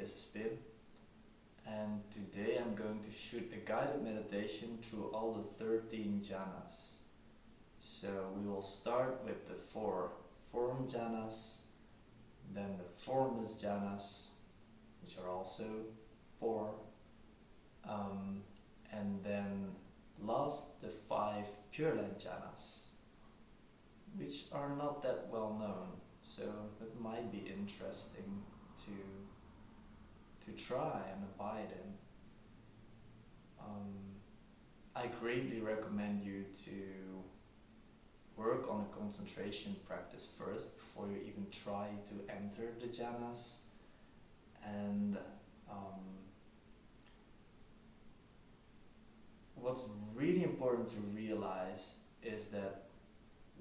this has been, and today I'm going to shoot a guided meditation through all the 13 jhanas. So we will start with the 4 form jhanas, then the formless jhanas, which are also 4, and then last the 5 Pure Land Jhanas, which are not that well known, so it might be interesting to try and abide in. I greatly recommend you to work on a concentration practice first before you even try to enter the jhanas. And what's really important to realize is that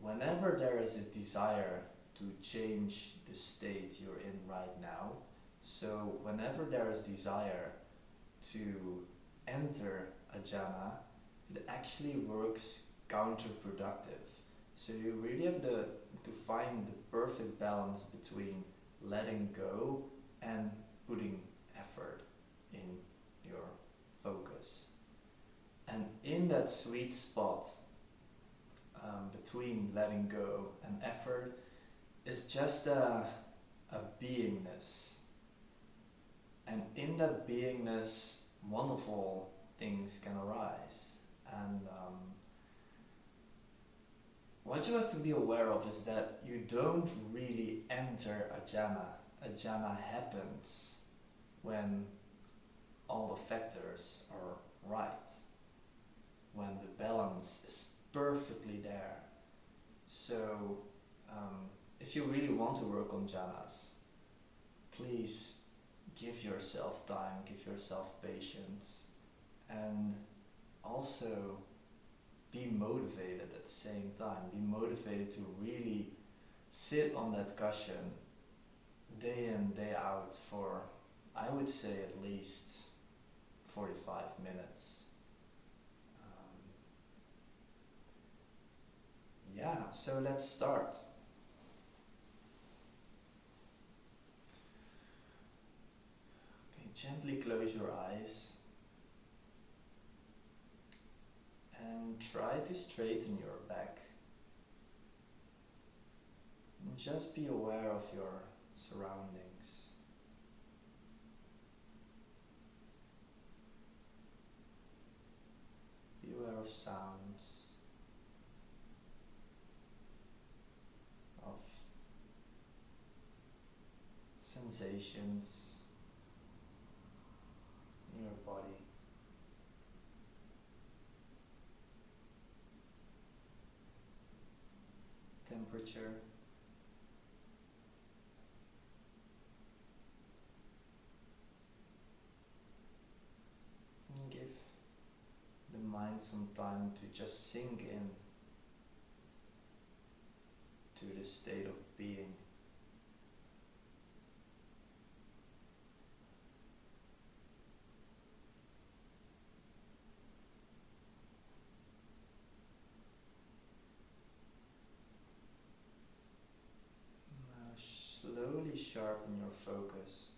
whenever there is a desire to change the state you're in right now, so whenever there is desire to enter a jhana, it actually works counterproductive. So you really have to find the perfect balance between letting go and putting effort in your focus. And in that sweet spot between letting go and effort is just a beingness. And in that beingness, wonderful things can arise. And what you have to be aware of is that you don't really enter a jhana. A jhana happens when all the factors are right, when the balance is perfectly there. So if you really want to work on jhanas, please give yourself time, give yourself patience, and also be motivated at the same time. Be motivated to really sit on that cushion day in, day out for, I would say, at least 45 minutes. So let's start. Okay, gently close your eyes and try to straighten your back. And just be aware of your surroundings. Be aware of sounds, of sensations in your body. Temperature. And give the mind some time to just sink in to the state of being. Now slowly sharpen your focus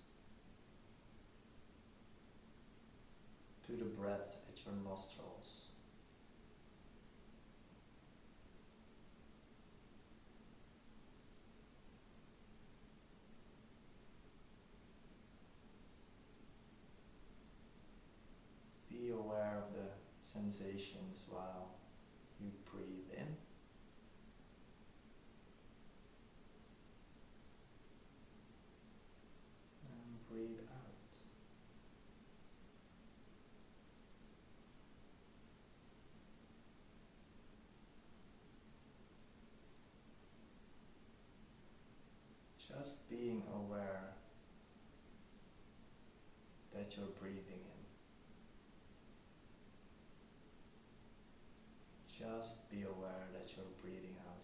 to the breath at your nostrils. Be aware of the sensations while you breathe in. And breathe out. Just being aware that you're breathing in. Just be aware that you're breathing out.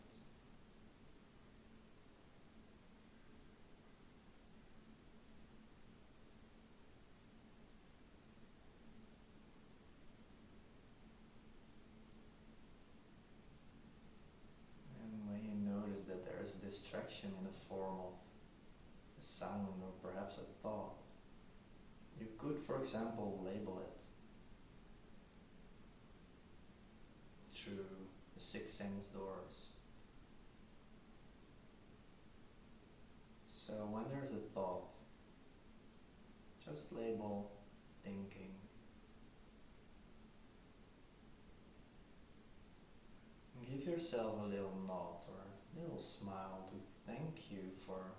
And when you notice that there is a distraction in the form of a sound or perhaps a thought, You could, for example, label it through the six sense doors. So when there's a thought, just label thinking. And give yourself a little nod or a little smile to thank you for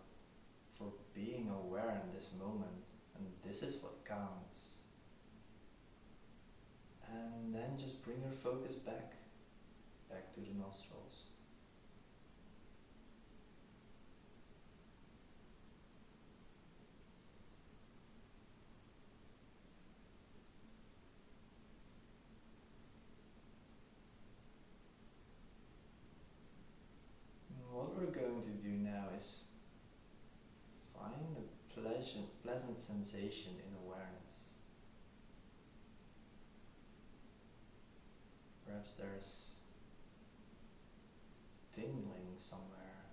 being aware in this moment, and this is what counts. And then just bring your focus back to the nostrils. And what we're going to do now is find a pleasant sensation in awareness. Perhaps there's tingling somewhere,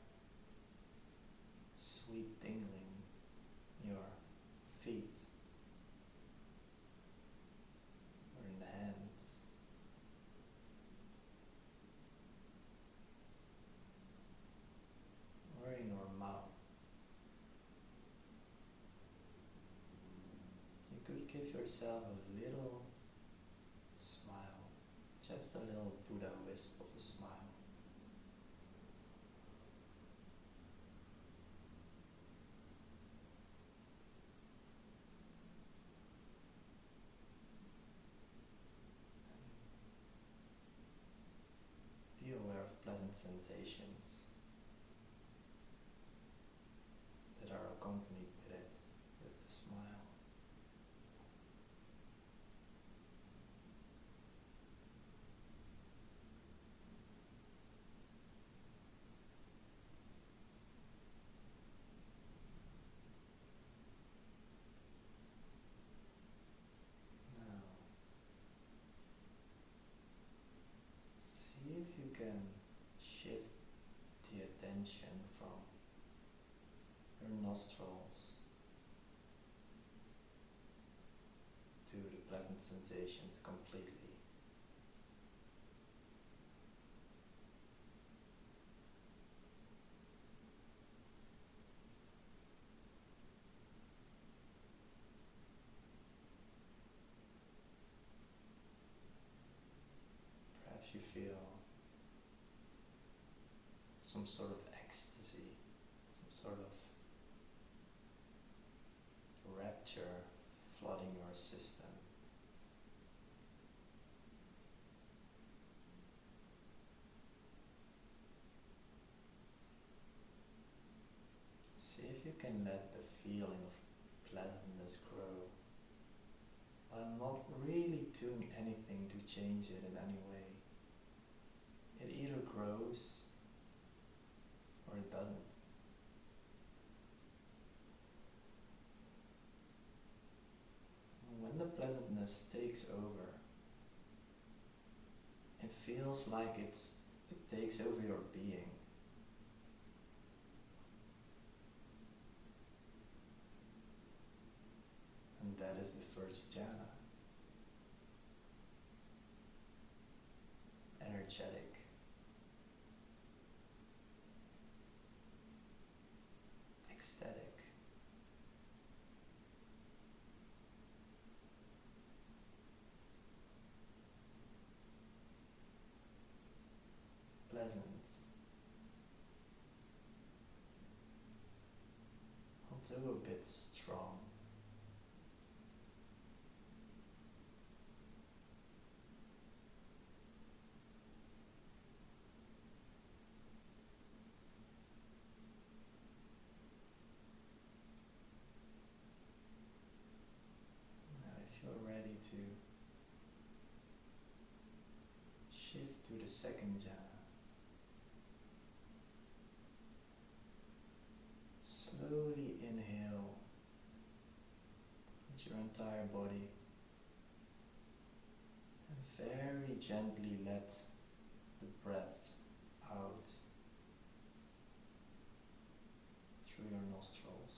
sweet tingling in your feet or in the hands. Or in your mouth. You could give yourself a little smile, just a little Buddha wisp of a smile. Be aware of pleasant sensations that are accompanied with it, with the smile. Now, see if you can shift the attention from your nostrils to the pleasant sensations completely. Perhaps you feel some sort of ecstasy, some sort of rapture flooding your system. See if you can let the feeling of pleasantness grow while not really doing anything to change it in any way. It either grows or it doesn't. And when the pleasantness takes over, it feels like it takes over your being. And that is the first jhana. Energetic. Ecstatic. Pleasant. Although a bit strong. To shift to the second jhana. Slowly inhale with your entire body and very gently let the breath out through your nostrils.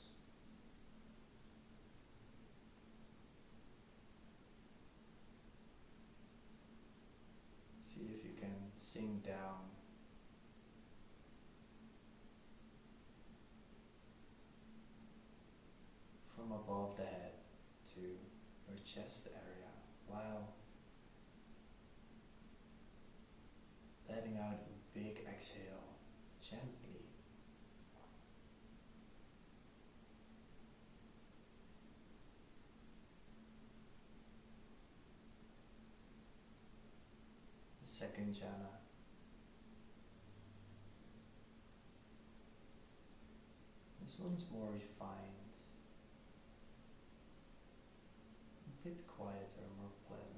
from above the head to your chest area. Wow. Letting out a big exhale gently. The second jhana. This one's more refined, a bit quieter, more pleasant.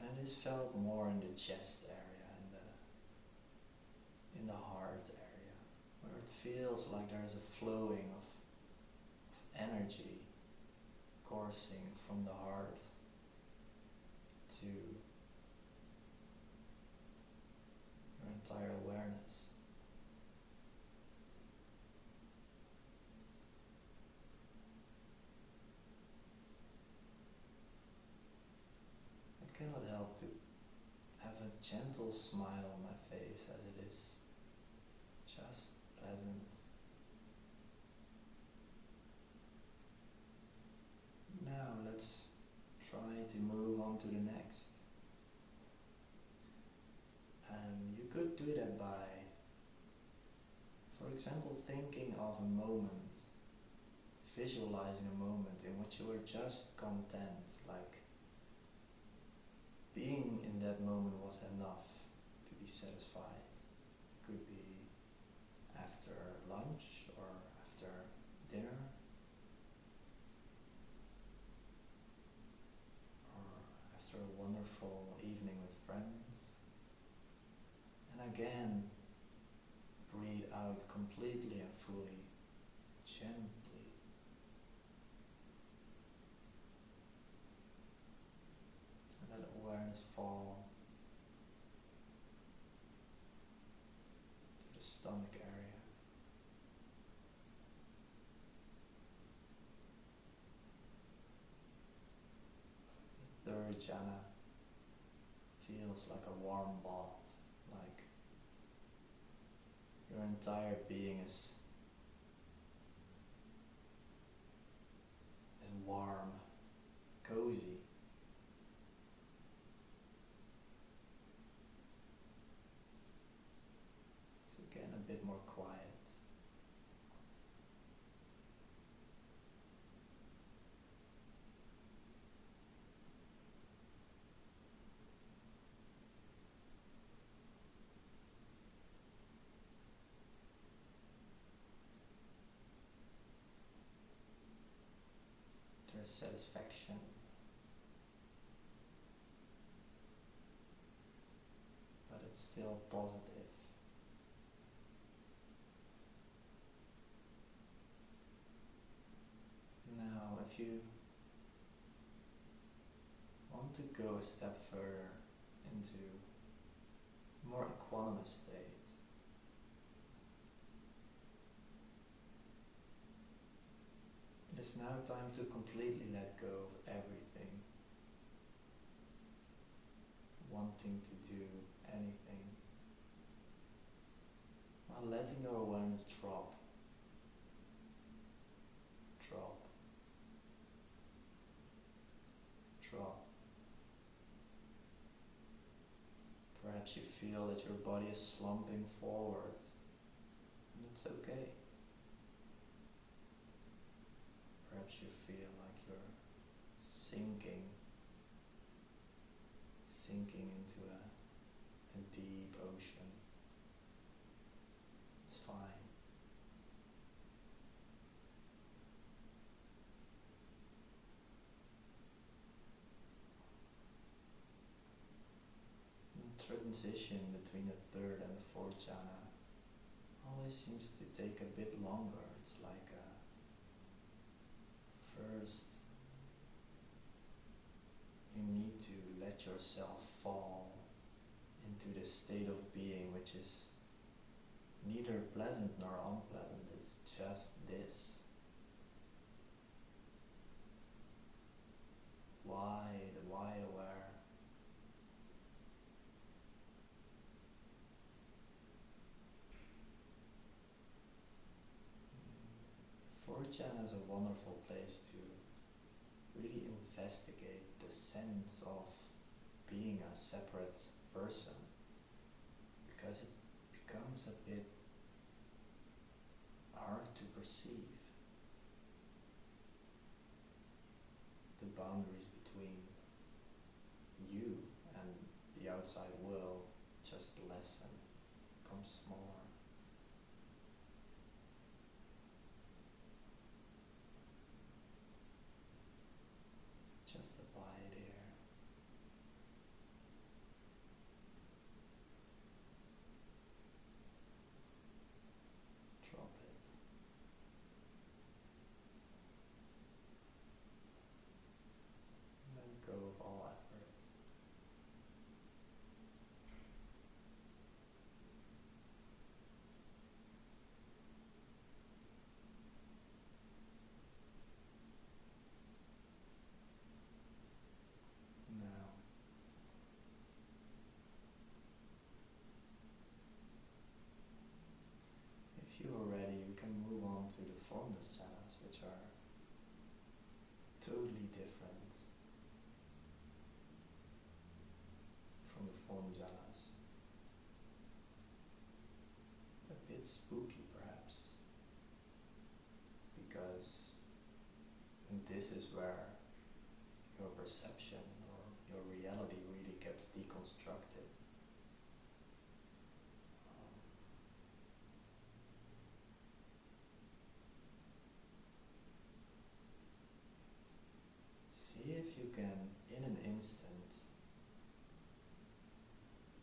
And it is felt more in the chest area, in the heart area, where it feels like there's a flowing of energy coursing from the heart to your entire awareness. I cannot help to have a gentle smile on my face as it is just pleasant. Now let's try to move on to the next. And you could do that by, for example, thinking of a moment, visualizing a moment in which you were just content, like being in that moment was enough to be satisfied. It could be after lunch or after dinner, or after a wonderful evening with friends. And again, breathe out completely and fully, gently. And let awareness fall to the stomach area. The third jhana feels like a warm bath, like your entire being is warm, cozy. It's again a bit more quiet. There's satisfaction, but it's still positive. Now, if you want to go a step further into a more equanimous state, it is now time to completely let go of everything, wanting to do anything, while letting your awareness drop, drop, drop. Perhaps you feel that your body is slumping forward, and it's okay. Perhaps you feel like you're sinking into a deep ocean. It's fine. The transition between the third and the fourth jhana always seems to take a bit longer. It's like first you need to let yourself fall into this state of being which is neither pleasant nor unpleasant, it's just this. jhana is a wonderful place to really investigate the sense of being a separate person, because it becomes a bit hard to perceive. The boundaries between you and the outside world just lessen, become smaller. Just abide here. Drop it. Let go of all effort. Now, if you are ready, we can move on to the Formless Jhanas, which are totally different from the Form Jhanas. A bit spooky perhaps, because this is where your perception or your reality really gets deconstructed. See if you can, in an instant,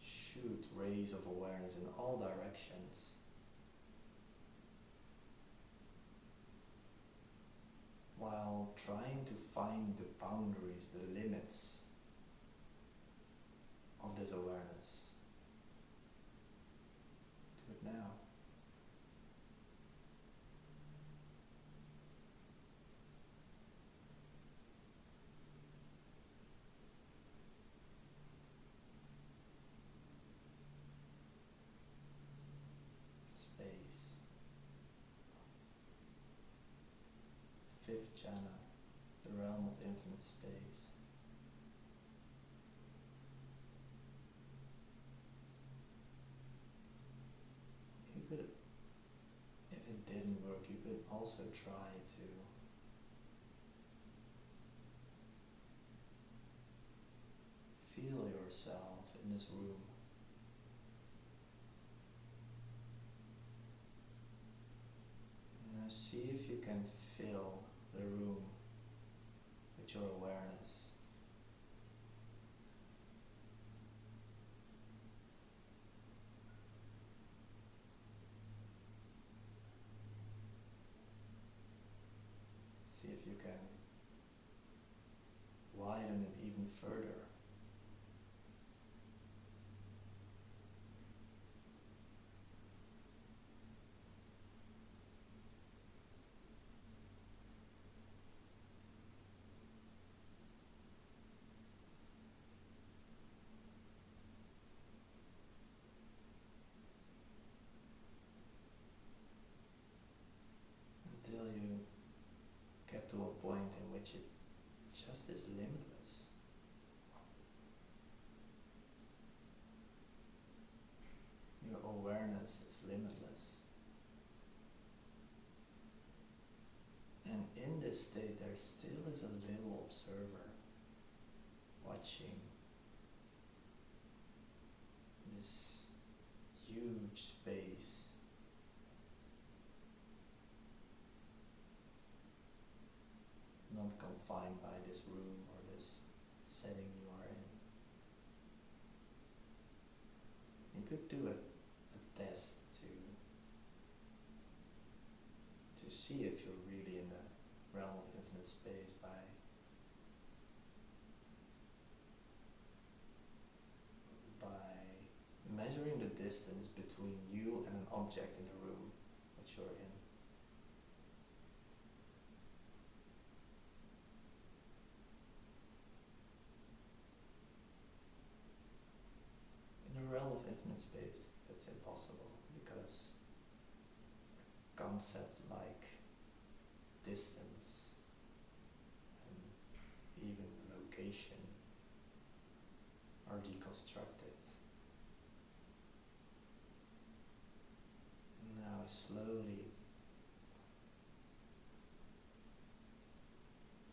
shoot rays of awareness in all directions, while trying to find the boundaries, the limits of this awareness. Do it now. Space. Fifth jhana, the realm of infinite space. You could, if it didn't work, you could also try to feel yourself in this room. Now see if you can fill the room with your awareness. See if you can widen it even further. Until you get to a point in which it just is limitless. Your awareness is limitless. And in this state there still is a little observer watching this huge space. Not confined by this room or this setting you are in. You could do a test to see if you're really in the realm of infinite space by measuring the distance between you and an object in the room which you're in. In the realm of infinite space, it's impossible, because concepts like distance, and even location are deconstructed. Now slowly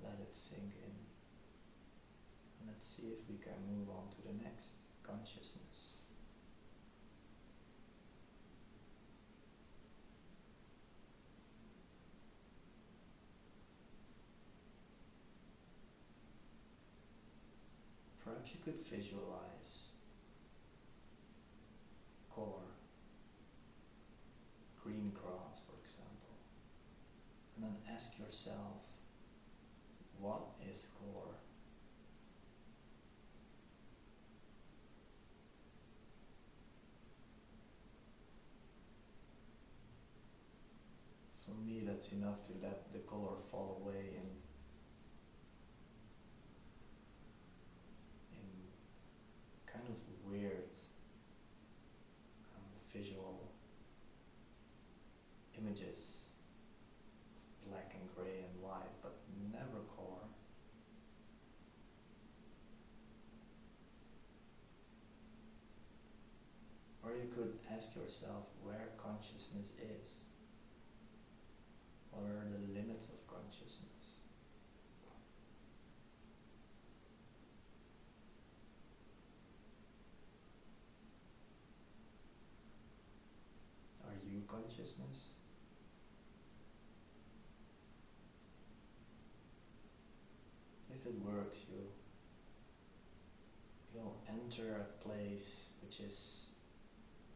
let it sink in. And let's see if we can move on to the next consciousness. Perhaps you could visualize color, green grass for example, and then ask yourself, what is color? For me, that's enough to let the color fall away in kind of weird visual images of black and gray and white, but never color. Or you could ask yourself where consciousness is. What are the limits of consciousness? Are you consciousness? If it works, you'll enter a place which is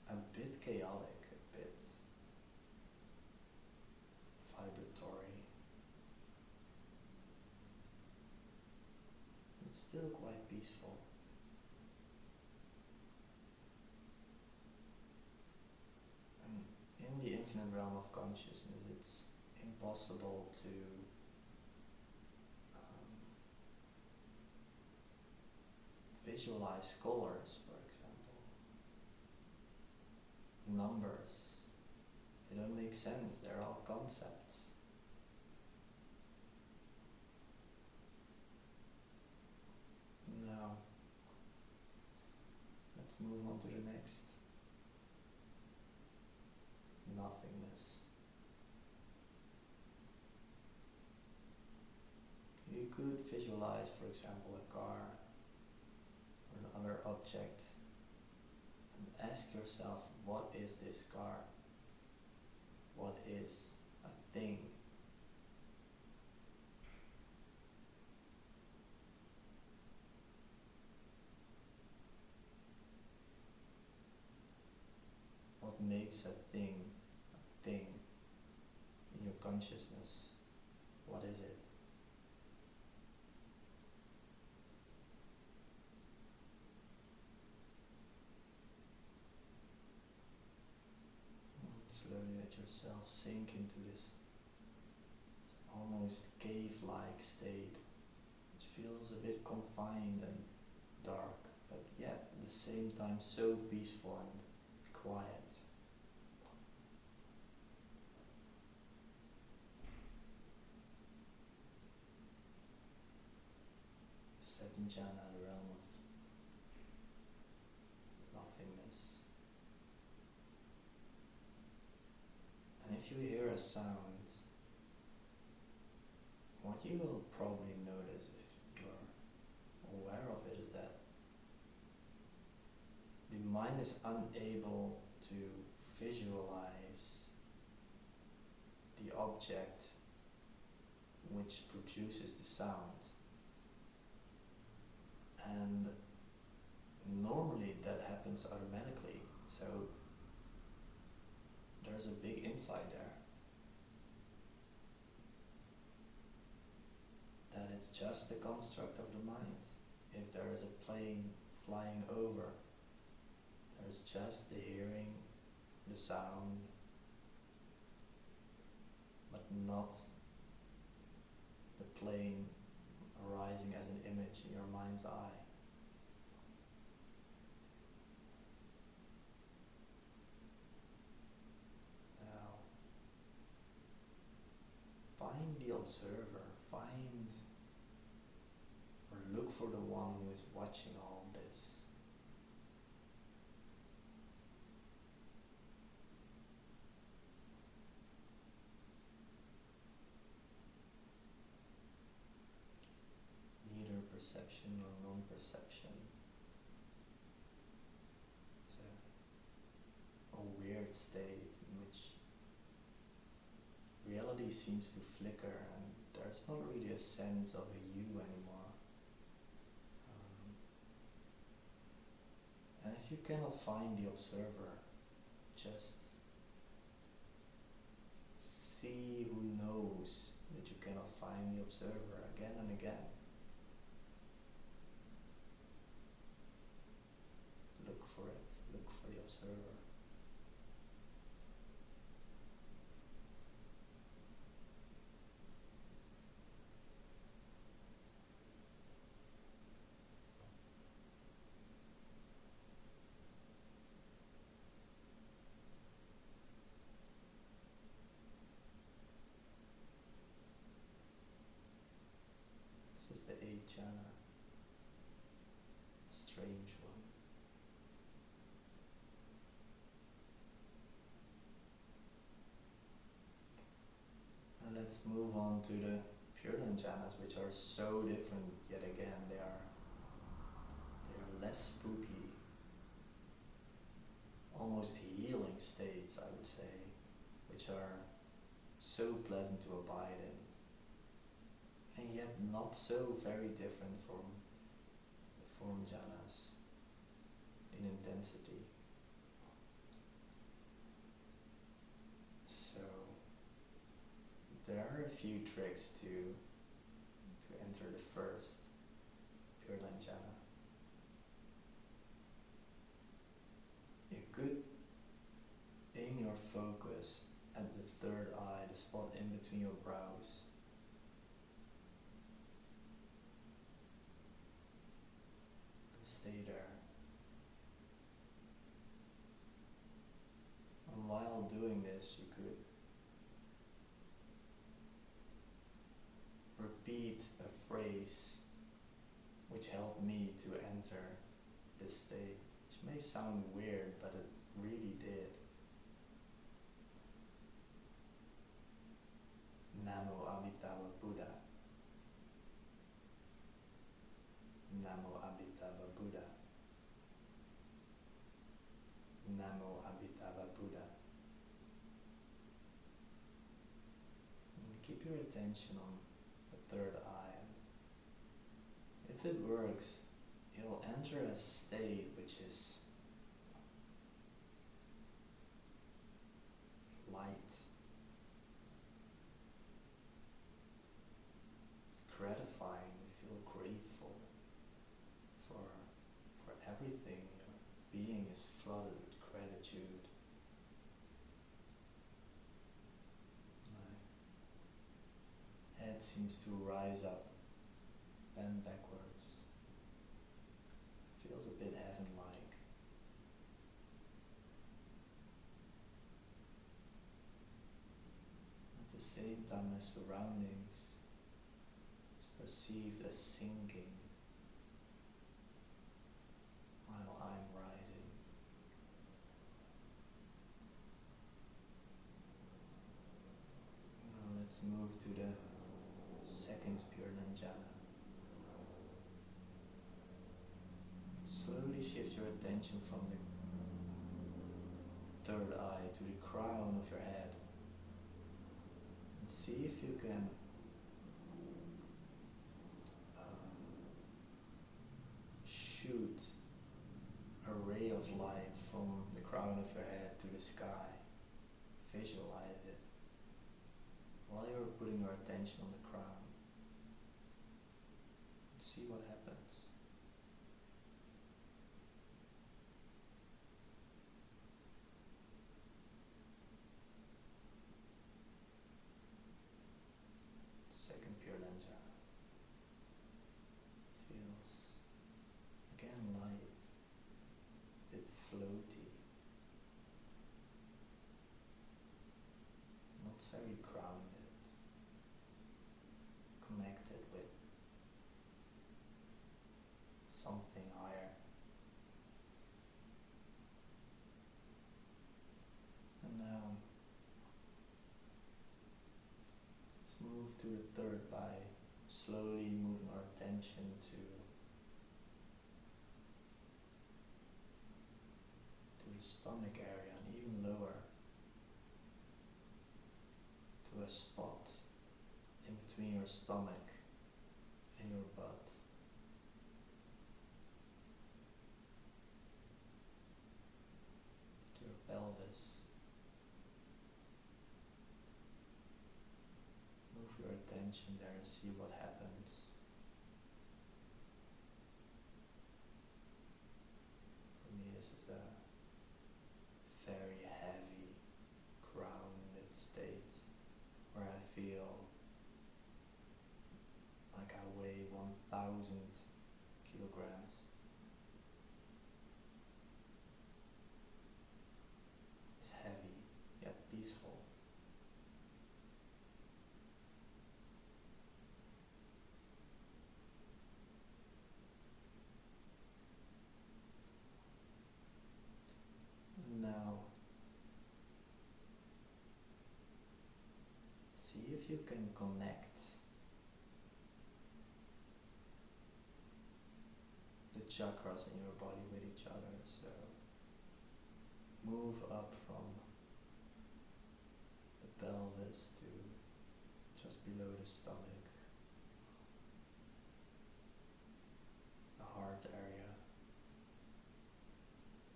a bit chaotic, a bit vibratory. It's still quite peaceful. And in the infinite realm of consciousness, it's impossible to visualize colors, for example. Numbers. They don't make sense, they're all concepts. Now, let's move on to the next. Nothingness. You could visualize, for example, a car or another object and ask yourself, what is this car? What is a thing? What makes a thing in your consciousness? What is it? Slowly let yourself sink into this almost cave-like state, which feels a bit confined and dark, but yet at the same time so peaceful and quiet. Seven jhana, the realm of nothingness. And if you hear a sound, what you will probably notice if you're aware of it is that the mind is unable to visualize the object which produces the sound. And normally that happens automatically, so there's a big insight there. That it's just a construct of the mind. If there is a plane flying over, there's just the hearing, the sound, but not the plane arising as an image in your mind's eye. Now, find the observer. Find or look for the one who is watching all this. Neither perception nor non-perception. It's a weird state in which reality seems to flicker and there's not really a sense of a you anymore. And if you cannot find the observer, just see who knows that you cannot find the observer again and again. Look for it, look for the observer. This is the 8th jhana, strange one. And let's move on to the Pure Land Jhanas, which are so different yet again. They are less spooky, almost healing states, I would say, which are so pleasant to abide in, and yet not so very different from the form jhanas in intensity. So there are a few tricks to enter the first Pure Land Jhana. You could aim your focus at the third eye, the spot in between your brows. And stay there. And while doing this, you could repeat a phrase which helped me to enter this state, which may sound weird, but it really did. Namo Amitabha Buddha. Namo Amitabha Buddha. Namo Amitabha Buddha. And keep your attention on the third eye. If it works, you'll enter a state which is light, gratifying. You feel grateful for everything. Your being is flooded with gratitude. My head seems to rise up, bend backwards. Feels a bit heaven-like. At the same time, my surroundings is perceived as sinking while I'm rising. Now let's move to the second Pure Land Jhana. Slowly shift your attention from the third eye to the crown of your head and see if you can shoot a ray of light from the crown of your head to the sky. Visualize it while you're putting your attention on the crown. See what happens. Second Pure Land Jhana feels again light, a bit floaty, not very grounded. something higher. And now let's move to the third by slowly moving our attention to the stomach area and even lower, to a spot in between your stomach and your butt. To your pelvis. Move your attention there and see what happens. For me, this is a very heavy, grounded state where I feel like I weigh 1,000 kilograms. It's heavy, yet peaceful. Now, see if you can connect the chakras in your body with each other. So move up from the pelvis to just below the stomach, the heart area,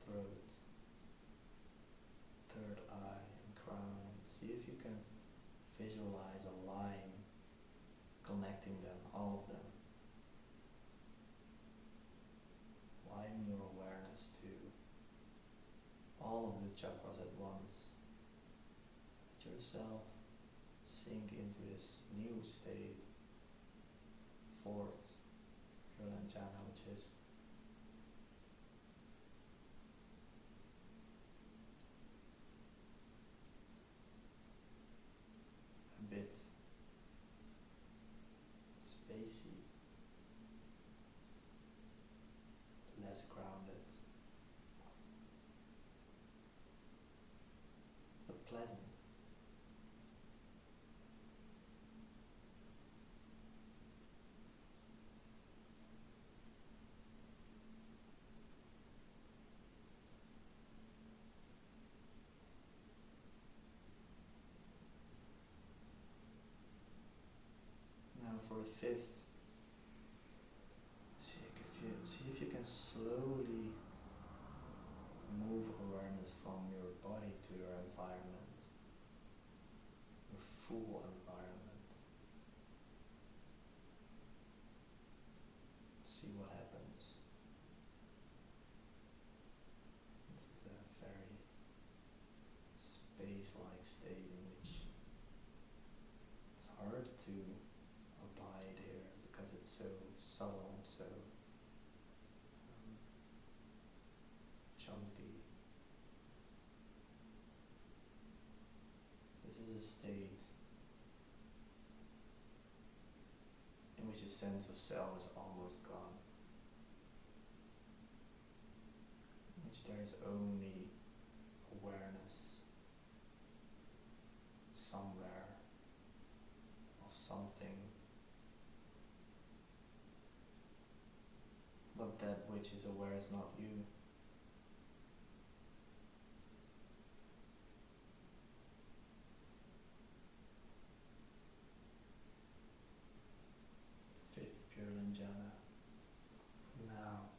throat, third eye and crown. See if you can visualize a line connecting them, all of them. Widen your awareness to all of the chakras at once. Let yourself sink into this new state, fourth Pure Land Jhana, which is a bit spacey, less grounded, but pleasant. Now for the fifth, see if you can slowly move awareness from your body to your environment, your full environment. See what happens. This is a very space-like state in which it's hard to abide here because it's so subtle and so jumpy. This is a state in which a sense of self is almost gone, in which there is only awareness somewhere of something, but that which is aware is not you. Fifth Pure Land Jhana. Now,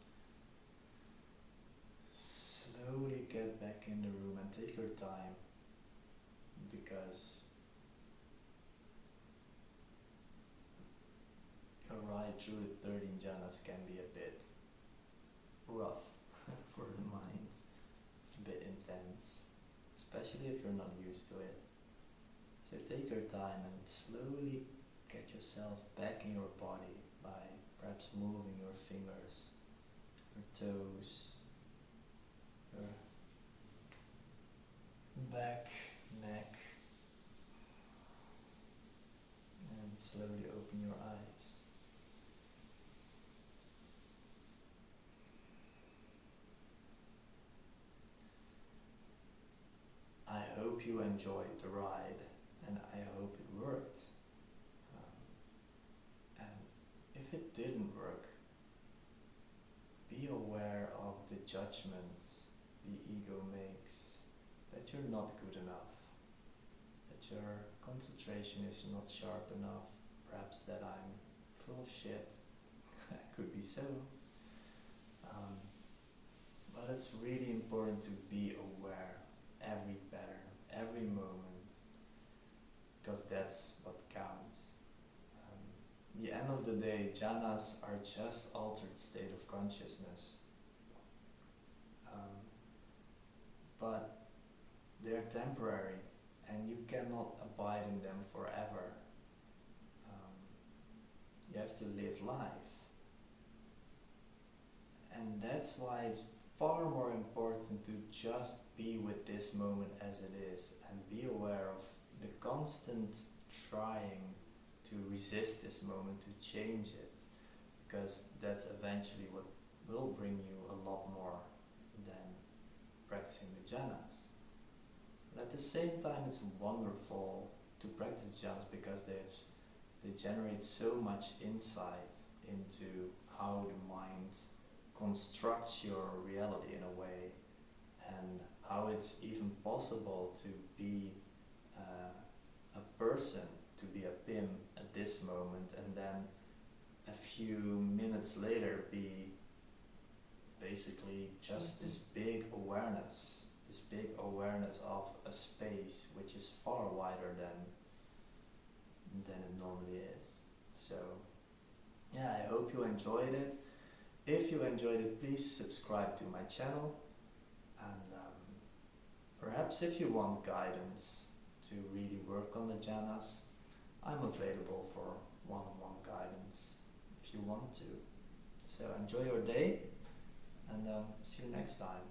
slowly get back in the room and take your time, because a ride through the 13 jhanas can be a bit rough for the mind, a bit intense, especially if you're not used to it. So take your time and slowly get yourself back in your body by perhaps moving your fingers, your toes, your back, neck, and slowly open your eyes. hope you enjoyed the ride, and I hope it worked. And if it didn't work, be aware of the judgments the ego makes, that you're not good enough, that your concentration is not sharp enough, perhaps that I'm full of shit. Could be so. But it's really important to be aware every pattern, every moment, because that's what counts. The end of the day, jhanas are just altered state of consciousness. But they're temporary and you cannot abide in them forever. You have to live life. And that's why it's far more important to just be with this moment as it is and be aware of the constant trying to resist this moment, to change it, because that's eventually what will bring you a lot more than practicing the jhanas. But at the same time, it's wonderful to practice jhanas because they generate so much insight into how the mind constructs your reality in a way, and how it's even possible to be a person, to be a Pim at this moment, and then a few minutes later be basically just this big awareness of a space which is far wider than it normally is. So yeah, I hope you enjoyed it. If you enjoyed it, please subscribe to my channel, and perhaps if you want guidance to really work on the jhanas, I'm available for one-on-one guidance if you want to. So enjoy your day, and see you next time.